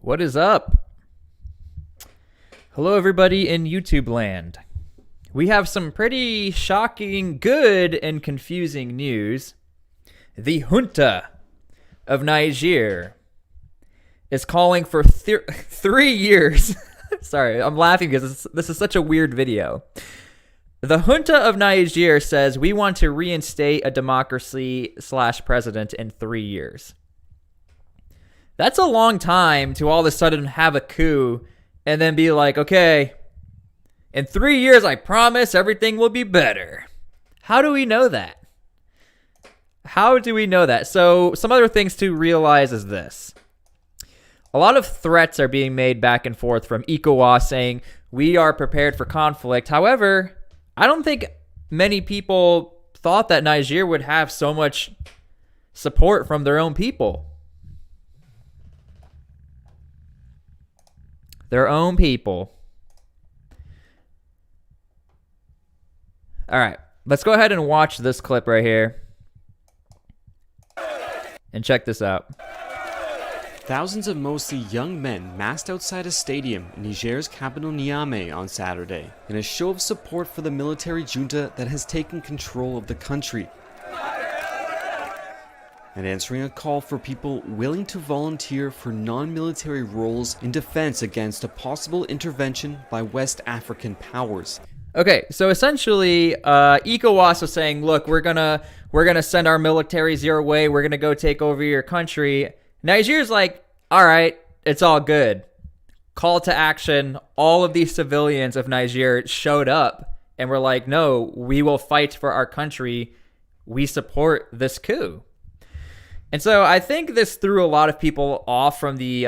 What is up? Hello, everybody in YouTube land. We have some pretty shocking, good, and confusing news. The junta of Niger is calling for 3 years. Sorry, I'm laughing because this is such a weird video. The junta of Niger says we want to reinstate a democracy/president in 3 years. That's a long time to all of a sudden have a coup and then be like, okay, in 3 years, I promise everything will be better. How do we know that? How do we know that? So some other things to realize is this. A lot of threats are being made back and forth from ECOWAS saying we are prepared for conflict. However, I don't think many people thought that Niger would have so much support from their own people. Their own people. All right, let's go ahead and watch this clip right here. And check this out. Thousands of mostly young men massed outside a stadium in Niger's capital Niamey on Saturday in a show of support for the military junta that has taken control of the country, and answering a call for people willing to volunteer for non-military roles in defense against a possible intervention by West African powers. Okay, so essentially, ECOWAS was saying, look, we're gonna send our militaries your way. We're gonna go take over your country. Niger's like, all right, it's all good. Call to action. All of these civilians of Niger showed up and were like, no, we will fight for our country. We support this coup. And so I think this threw a lot of people off from the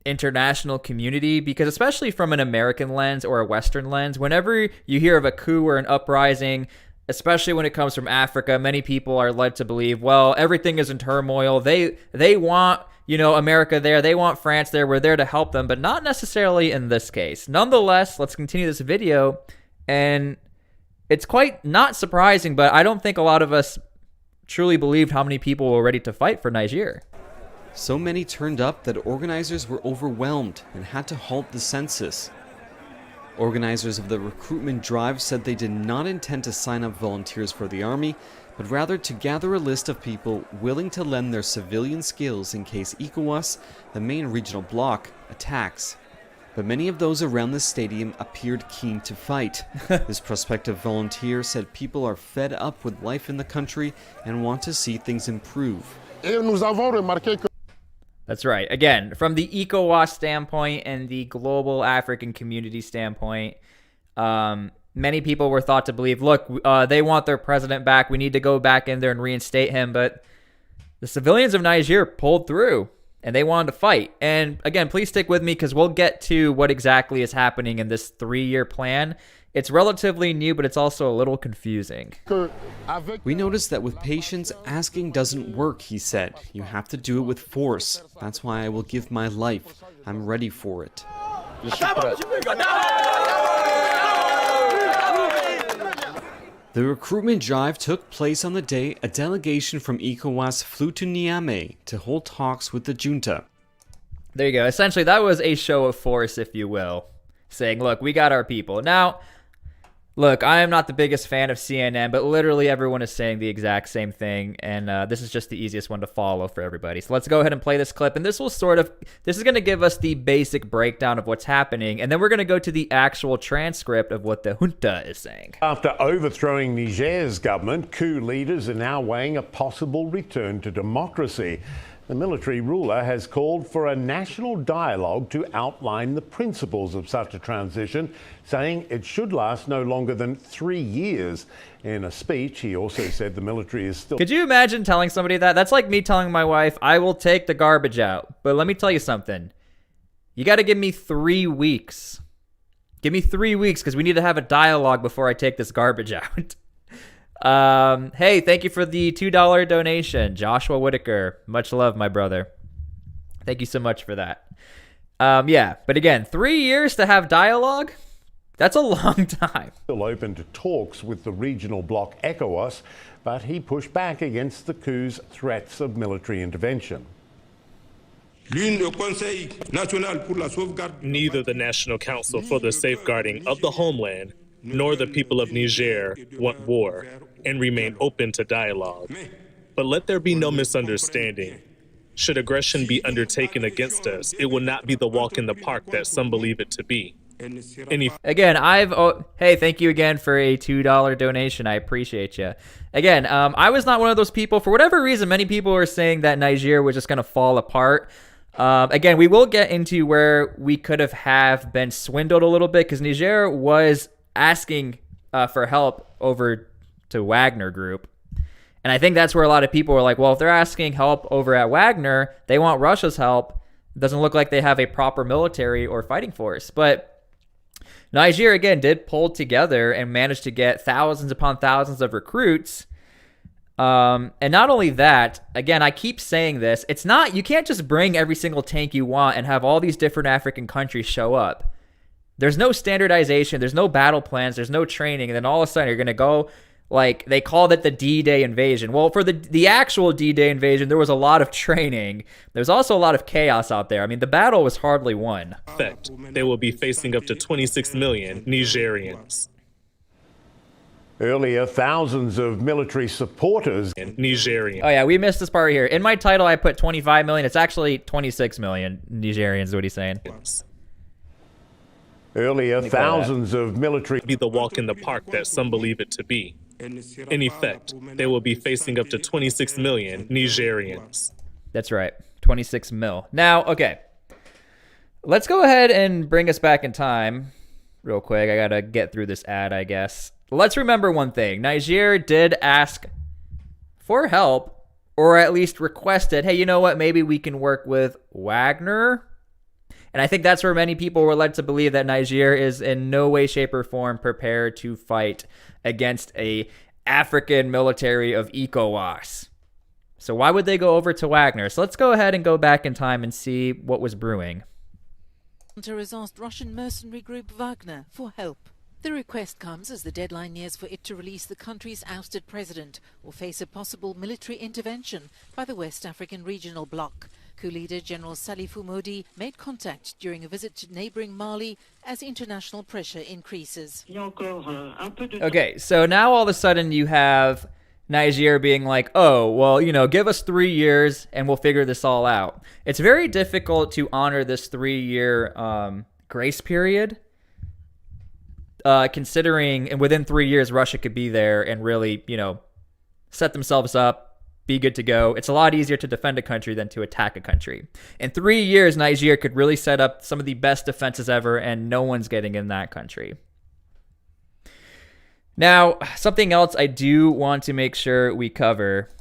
international community because, especially from an American lens or a Western lens, whenever you hear of a coup or an uprising, especially when it comes from Africa, many people are led to believe, well, everything is in turmoil. They want, America there. They want France there. We're there to help them, but not necessarily in this case. Nonetheless, let's continue this video. And it's quite not surprising, but I don't think a lot of us truly believed how many people were ready to fight for Niger. So many turned up that organizers were overwhelmed and had to halt the census. Organizers of the recruitment drive said they did not intend to sign up volunteers for the army, but rather to gather a list of people willing to lend their civilian skills in case ECOWAS, the main regional bloc, attacks. But many of those around the stadium appeared keen to fight. This prospective volunteer said people are fed up with life in the country and want to see things improve. That's right. Again, from the ECOWAS standpoint and the global African community standpoint, many people were thought to believe, look, they want their president back. We need to go back in there and reinstate him. But the civilians of Niger pulled through. And they wanted to fight. And again, please stick with me because we'll get to what exactly is happening in this 3-year plan. It's relatively new, but it's also a little confusing. We noticed that with patience, asking doesn't work, he said. You have to do it with force. That's why I will give my life. I'm ready for it. The recruitment drive took place on the day a delegation from ECOWAS flew to Niamey to hold talks with the junta. There you go. Essentially, that was a show of force, if you will, saying, look, we got our people. Now, look, I am not the biggest fan of CNN, but literally everyone is saying the exact same thing, and this is just the easiest one to follow for everybody. So let's go ahead and play this clip, and this is going to give us the basic breakdown of what's happening, and then we're going to go to the actual transcript of what the junta is saying. After overthrowing Niger's government, coup leaders are now weighing a possible return to democracy. The military ruler has called for a national dialogue to outline the principles of such a transition, saying it should last no longer than 3 years. In a speech, he also said the military is still... Could you imagine telling somebody that? That's like me telling my wife, I will take the garbage out. But let me tell you something. You got to give me 3 weeks. Give me 3 weeks because we need to have a dialogue before I take this garbage out. Hey, thank you for the $2 donation, Joshua Whitaker. Much love, my brother. Thank you so much for that. Yeah, but again, 3 years to have dialogue? That's a long time. Still open to talks with the regional bloc ECOWAS, but he pushed back against the coup's threats of military intervention. Neither the National Council for the Safeguarding of the Homeland nor the people of Niger want war and remain open to dialogue. But let there be no misunderstanding. Should aggression be undertaken against us, it will not be the walk in the park that some believe it to be. Again, hey, thank you again for a $2 donation. I appreciate you. Again, I was not one of those people. For whatever reason, many people were saying that Niger was just going to fall apart. Again, we will get into where we could have been swindled a little bit because Niger was asking for help over to Wagner Group. And I think that's where a lot of people were like, well, if they're asking help over at Wagner, they want Russia's help. It doesn't look like they have a proper military or fighting force. But Niger, again, did pull together and managed to get thousands upon thousands of recruits. And not only that, again, I keep saying this, you can't just bring every single tank you want and have all these different African countries show up. There's no standardization, there's no battle plans, there's no training, and then all of a sudden you're going to go, like, they called it the D-Day invasion. Well, for the actual D-Day invasion, there was a lot of training. There's also a lot of chaos out there. I mean, the battle was hardly won. Fact, they will be facing up to 26 million Nigerians. Earlier, thousands of military supporters. Nigerian. Oh, yeah, we missed this part here. In my title, I put 25 million. It's actually 26 million Nigerians, is what he's saying. Earlier, thousands of military. Be the walk in the park that some believe it to be. In effect, they will be facing up to 26 million Nigerians. That's right, 26 mil. Now, okay, let's go ahead and bring us back in time real quick. I gotta get through this ad, I guess. Let's remember one thing. Niger did ask for help, or at least requested, hey, you know what, maybe we can work with Wagner. And I think that's where many people were led to believe that Niger is in no way, shape, or form prepared to fight against a African military of ECOWAS. So why would they go over to Wagner? So let's go ahead and go back in time and see what was brewing. Hunter has asked Russian mercenary group Wagner for help. The request comes as the deadline nears for it to release the country's ousted president or face a possible military intervention by the West African regional bloc. Coup leader General Salifou Modi made contact during a visit to neighboring Mali as international pressure increases. Okay, so now all of a sudden you have Niger being like, oh, well, give us 3 years and we'll figure this all out. It's very difficult to honor this 3-year grace period, considering and within 3 years Russia could be there and really, set themselves up, be good to go. It's a lot easier to defend a country than to attack a country. In 3 years, Niger could really set up some of the best defenses ever, and no one's getting in that country. Now, something else I do want to make sure we cover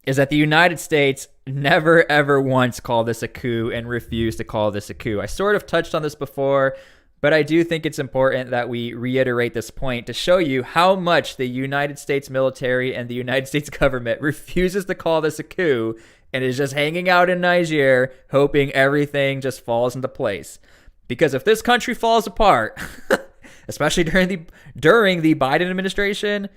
is that the United States never, ever once called this a coup and refused to call this a coup. I sort of touched on this before, but I do think it's important that we reiterate this point to show you how much the United States military and the United States government refuses to call this a coup and is just hanging out in Niger, hoping everything just falls into place. Because if this country falls apart, especially during the Biden administration,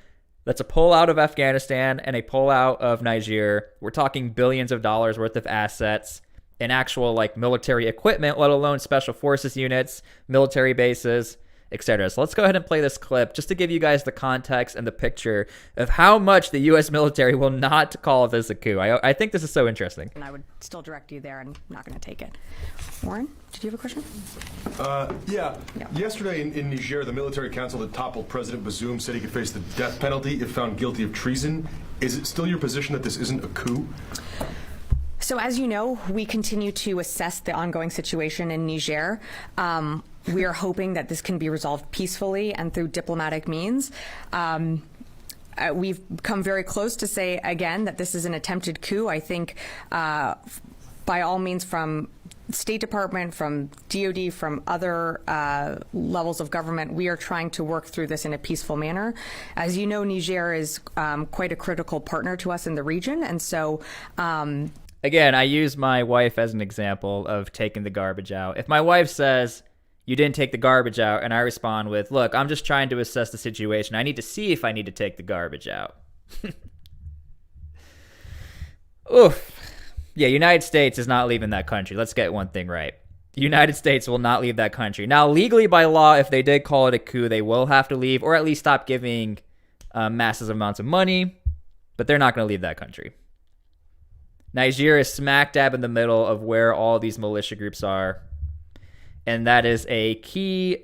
that's a pull out of Afghanistan and a pull out of Niger. We're talking billions of dollars worth of assets and actual military equipment, let alone special forces units, military bases, etc. So let's go ahead and play this clip just to give you guys the context and the picture of how much the U.S. military will not call this a coup. I think this is so interesting. And I would still direct you there and I'm not going to take it. Warren, did you have a question? Yeah. Yesterday in Niger, the military council that toppled President Bazoum said he could face the death penalty if found guilty of treason. Is it still your position that this isn't a coup? So as you know, we continue to assess the ongoing situation in Niger. We are hoping that this can be resolved peacefully and through diplomatic means. We've come very close to say again that this is an attempted coup. I think by all means, from State Department, from DOD, from other levels of government, we are trying to work through this in a peaceful manner. As you know, Niger is quite a critical partner to us in the region, and so again, I use my wife as an example of taking the garbage out. If my wife says, you didn't take the garbage out, and I respond with, look, I'm just trying to assess the situation. I need to see if I need to take the garbage out. Oof. Yeah, United States is not leaving that country. Let's get one thing right. The United States will not leave that country. Now, legally by law, if they did call it a coup, they will have to leave or at least stop giving massive amounts of money, but they're not going to leave that country. Niger is smack dab in the middle of where all these militia groups are, and that is a key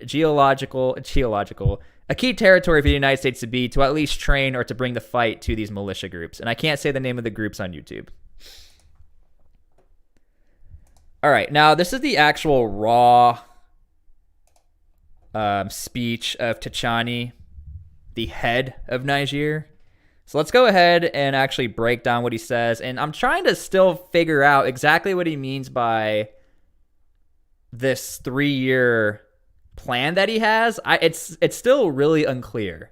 a key territory for the United States to be, to at least train or to bring the fight to these militia groups. And I can't say the name of the groups on YouTube. All right, now this is the actual raw speech of Tchani, the head of Niger. So let's go ahead and actually break down what he says. And I'm trying to still figure out exactly what he means by this 3-year plan that he has. It's still really unclear.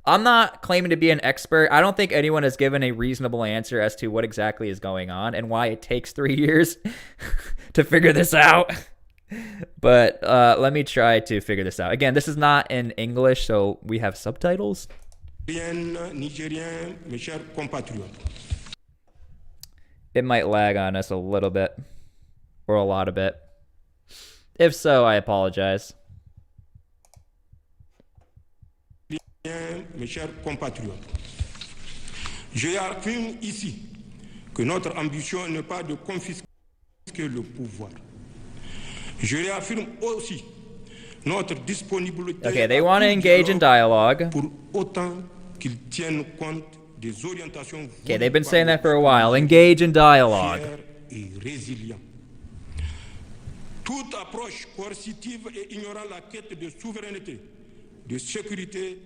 I'm not claiming to be an expert. I don't think anyone has given a reasonable answer as to what exactly is going on and why it takes 3 years to figure this out. But let me try to figure this out. Again, this is not in English, so we have subtitles. It might lag on us a little bit or a lot of it. If so, I apologize. Mes chers compatriotes, je affirme ici que notre ambition n'est pas de confisquer le pouvoir. Je réaffirme aussi notre disponibilité. Okay, they want to engage in dialogue. Pour autant qu'ils tiennent compte des orientations. Okay, they've been saying that for a while. Engage in dialogue. Et résilient. Toute approche coercitive et ignorant la quête de souveraineté, de sécurité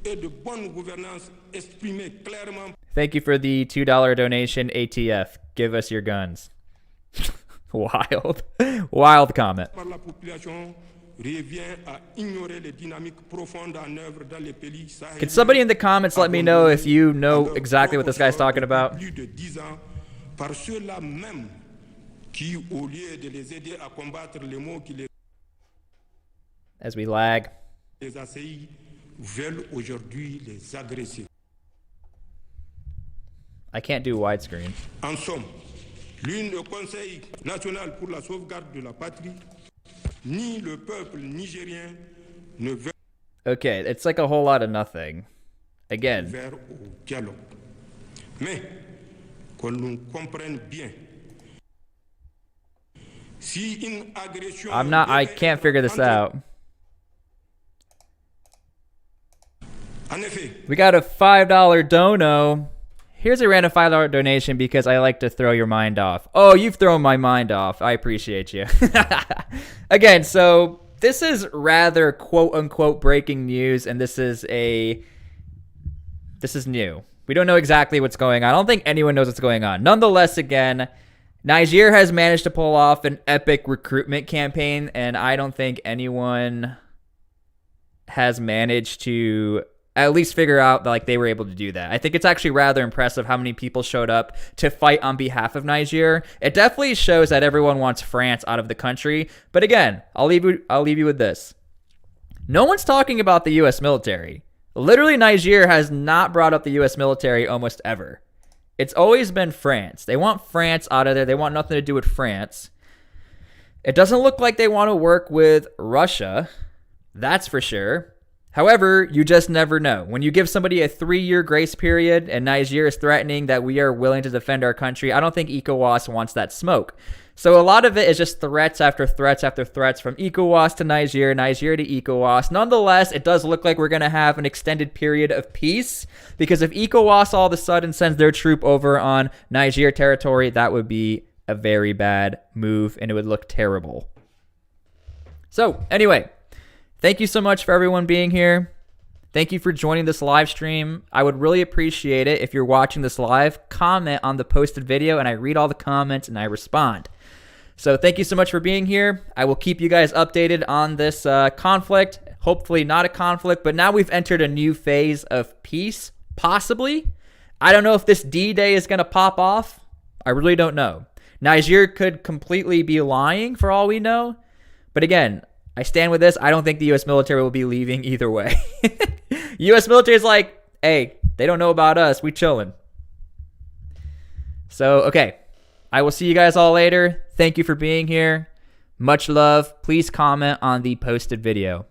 et de bonne gouvernance exprimée clairement. Thank you for the $2 donation, ATF. Give us your guns. Wild. Wild comment. Par la population revient à ignorer les dynamiques profondes en œuvre dans les pays sahéliens. Can somebody in the comments let me know if you know exactly what this guy's talking about? Plus de 10 ans par ceux-là même qui, au lieu de les aider à combattre les maux qui As we lag. les assaillent, veulent aujourd'hui les agresser. I can't do widescreen. En somme, l'une le Conseil national pour la sauvegarde de la patrie, ni le peuple nigérien ne veulent Okay, it's like a whole lot of nothing. Again. vers au dialogue. Mais, qu'on nous comprenne bien, si une agression I can't figure this out. En effet, We got a $5 dono. Here's a random $5 donation because I like to throw your mind off. Oh, you've thrown my mind off. I appreciate you. Again, so this is rather quote-unquote breaking news, and this is new. We don't know exactly what's going on. I don't think anyone knows what's going on. Nonetheless, again, Niger has managed to pull off an epic recruitment campaign, and I don't think anyone has managed to at least figure out that, like, they were able to do that. I think it's actually rather impressive how many people showed up to fight on behalf of Niger. It definitely shows that everyone wants France out of the country. But again, I'll leave you with this. No one's talking about the U.S. military. Literally, Niger has not brought up the U.S. military almost ever. It's always been France. They want France out of there. They want nothing to do with France. It doesn't look like they want to work with Russia. That's for sure. However, you just never know. When you give somebody a 3-year grace period and Niger is threatening that we are willing to defend our country, I don't think ECOWAS wants that smoke. So a lot of it is just threats after threats after threats from ECOWAS to Niger, Niger to ECOWAS. Nonetheless, it does look like we're going to have an extended period of peace, because if ECOWAS all of a sudden sends their troop over on Niger territory, that would be a very bad move and it would look terrible. So anyway, thank you so much for everyone being here. Thank you for joining this live stream. I would really appreciate it if you're watching this live. Comment on the posted video and I read all the comments and I respond. So thank you so much for being here. I will keep you guys updated on this conflict. Hopefully not a conflict, but now we've entered a new phase of peace, possibly. I don't know if this D-Day is going to pop off. I really don't know. Niger could completely be lying for all we know. But again, I stand with this. I don't think the U.S. military will be leaving either way. U.S. military is like, hey, they don't know about us. We chilling. So, okay. I will see you guys all later. Thank you for being here. Much love. Please comment on the posted video.